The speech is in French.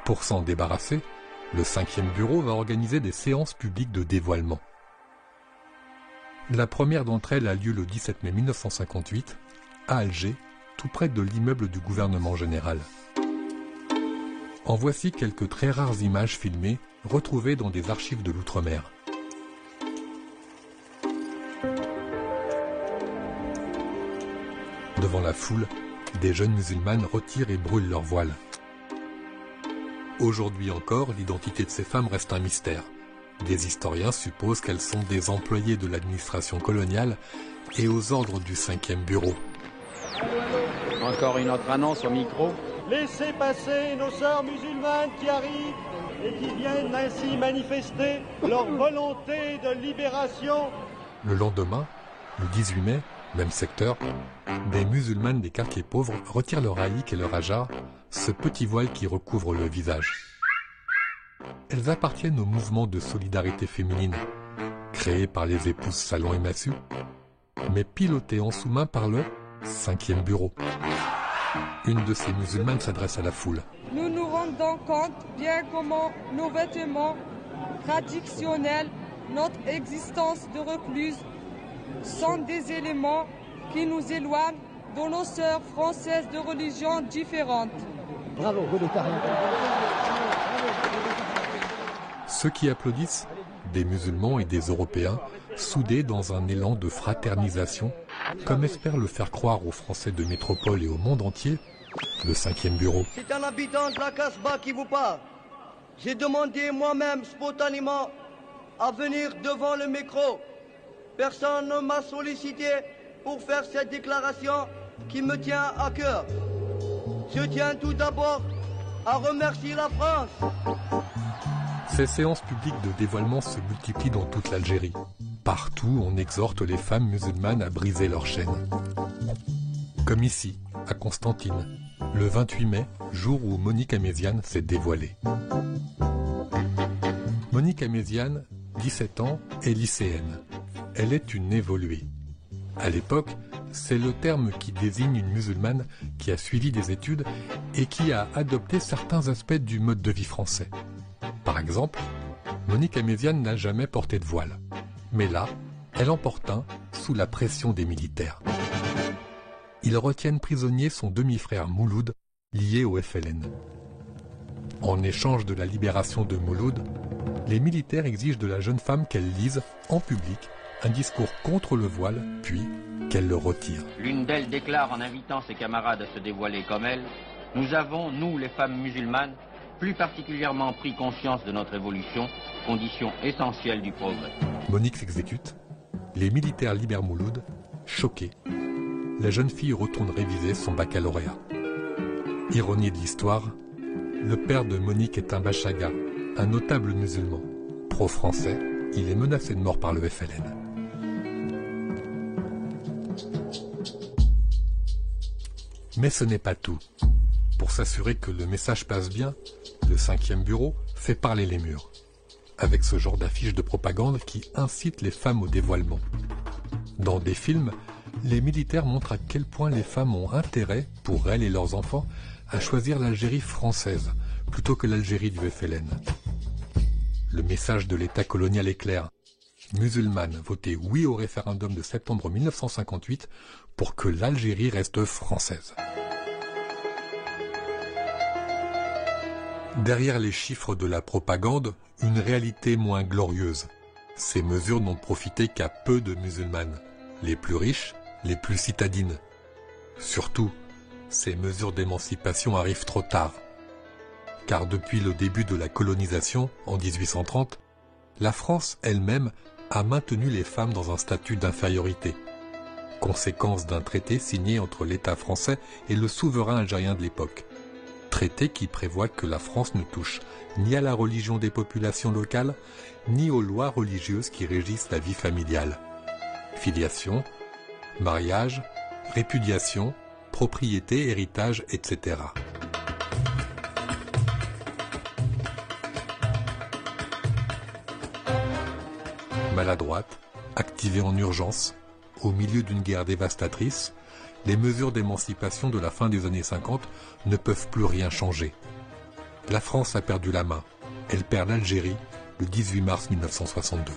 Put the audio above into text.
Pour s'en débarrasser, le 5e bureau va organiser des séances publiques de dévoilement. La première d'entre elles a lieu le 17 mai 1958, à Alger, tout près de l'immeuble du gouvernement général. En voici quelques très rares images filmées, retrouvées dans des archives de l'outre-mer. Devant la foule, des jeunes musulmanes retirent et brûlent leur voile. Aujourd'hui encore, l'identité de ces femmes reste un mystère. Des historiens supposent qu'elles sont des employées de l'administration coloniale et aux ordres du 5e bureau. Encore une autre annonce au micro. Laissez passer nos sœurs musulmanes qui arrivent et qui viennent ainsi manifester leur volonté de libération. Le lendemain, le 18 mai, même secteur, des musulmanes des quartiers pauvres retirent leur haïk et leur hajar, ce petit voile qui recouvre le visage. Elles appartiennent au mouvement de solidarité féminine, créé par les épouses Salon et Massu, mais piloté en sous-main par le 5e bureau. Une de ces musulmanes s'adresse à la foule. Nous nous rendons compte bien comment nos vêtements traditionnels, notre existence de recluse, sont des éléments qui nous éloignent de nos sœurs françaises de religions différentes. Bravo, Ceux qui applaudissent, des musulmans et des Européens, soudés dans un élan de fraternisation, comme espère le faire croire aux Français de métropole et au monde entier, le 5e bureau. C'est un habitant de la Casbah qui vous parle. J'ai demandé moi-même spontanément à venir devant le micro. Personne ne m'a sollicité pour faire cette déclaration qui me tient à cœur. Je tiens tout d'abord à remercier la France. Ces séances publiques de dévoilement se multiplient dans toute l'Algérie. Partout, on exhorte les femmes musulmanes à briser leurs chaînes. Comme ici, à Constantine, le 28 mai, jour où Monique Améziane s'est dévoilée. Monique Améziane, 17 ans, est lycéenne. Elle est une évoluée. À l'époque, c'est le terme qui désigne une musulmane qui a suivi des études et qui a adopté certains aspects du mode de vie français. Par exemple, Monique Améziane n'a jamais porté de voile. Mais là, elle en porte un sous la pression des militaires. Ils retiennent prisonnier son demi-frère Mouloud, lié au FLN. En échange de la libération de Mouloud, les militaires exigent de la jeune femme qu'elle lise, en public, un discours contre le voile, puis qu'elle le retire. L'une d'elles déclare en invitant ses camarades à se dévoiler comme elle, « Nous avons, nous les femmes musulmanes, plus particulièrement pris conscience de notre évolution, condition essentielle du progrès. » Monique s'exécute, les militaires libèrent Mouloud, choqués. La jeune fille retourne réviser son baccalauréat. Ironie de l'histoire, le père de Monique est un bachaga, un notable musulman. Pro-français, il est menacé de mort par le FLN. Mais ce n'est pas tout. Pour s'assurer que le message passe bien, le 5e bureau fait parler les murs, avec ce genre d'affiches de propagande qui incite les femmes au dévoilement. Dans des films, les militaires montrent à quel point les femmes ont intérêt, pour elles et leurs enfants, à choisir l'Algérie française, plutôt que l'Algérie du FLN. Le message de l'État colonial est clair. Musulmanes, votez oui au référendum de septembre 1958 pour que l'Algérie reste française. Derrière les chiffres de la propagande, une réalité moins glorieuse. Ces mesures n'ont profité qu'à peu de musulmanes, les plus riches, les plus citadines. Surtout, ces mesures d'émancipation arrivent trop tard. Car depuis le début de la colonisation, en 1830, la France elle-même a maintenu les femmes dans un statut d'infériorité, conséquence d'un traité signé entre l'État français et le souverain algérien de l'époque. Traité qui prévoit que la France ne touche ni à la religion des populations locales, ni aux lois religieuses qui régissent la vie familiale. Filiation, mariage, répudiation, propriété, héritage, etc. Maladroite, activée en urgence, au milieu d'une guerre dévastatrice, les mesures d'émancipation de la fin des années 50 ne peuvent plus rien changer. La France a perdu la main. Elle perd l'Algérie le 18 mars 1962.